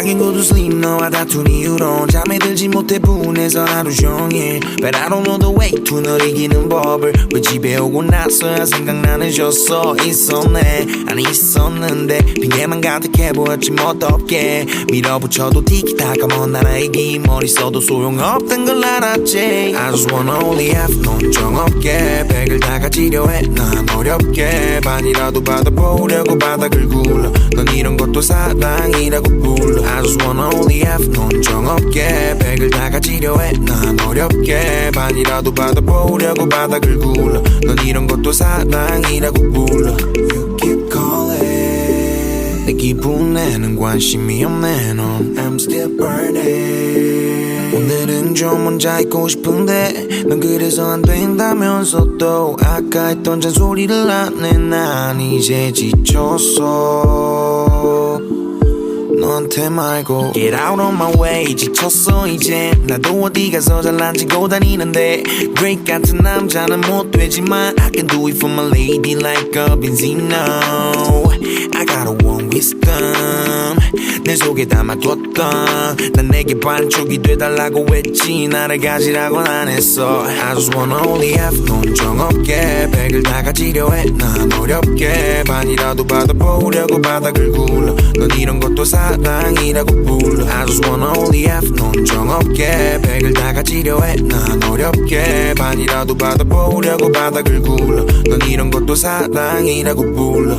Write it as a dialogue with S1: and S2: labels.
S1: I can go to sleep 너와 다툰 이후로 잠에 들지 못해 분해서 하루 종일 But I don't know the way to 널 이기는 법을 왜 집에 오고 나서야 생각나는 줬어 있었네 아니 있었는데 핑계만 가득해 보였지 멋없게 밀어붙여도 티키타카 먼 나라의 긴 머리 써도 소용없던 걸 알았지 I just wanna only have 넌 정없게 백을 다 가지려 해 난 어렵게 반이라도 받아보려고 바닥을 굴러 넌 이런 것도 사랑이라고 불러 I just wanna only have 넌 정없게 백을 다 가지려 해 난 어렵게 반이라도 받아보려고 바닥을 굴러 넌 이런 것도 사랑이라고 불러 You keep calling 내 기분에는 관심이 없네 넌 I'm still burning 오늘은 좀 혼자 있고 싶은데 넌 그래서 안 된다면서 또 아까 했던 잔소리를 안해 난 이제 지쳤어 너한테 말고 Get out of my way 지쳤어 이제 나도 어디 가서 잘난지고 다니는데 Break 같은 남자는 못 되지만 I can do it for my lady like a Benzino I got a one wisdom 내 속에 담아뒀던 난 내게 반쪽이 돼달라고 했지 나를 가지라고는 안 했어 I just wanna only have 넌 정없게 백을 다 가지려 해 난 어렵게 반이라도 받아보려고 바닥을 굴러 넌 이런 것도 사랑이라고 불러 I just wanna only have 넌 정없게 백을 다 가지려 해 난 어렵게 반이라도 받아보려고 바닥을 굴러 넌 이런 것도 사랑이라고 불러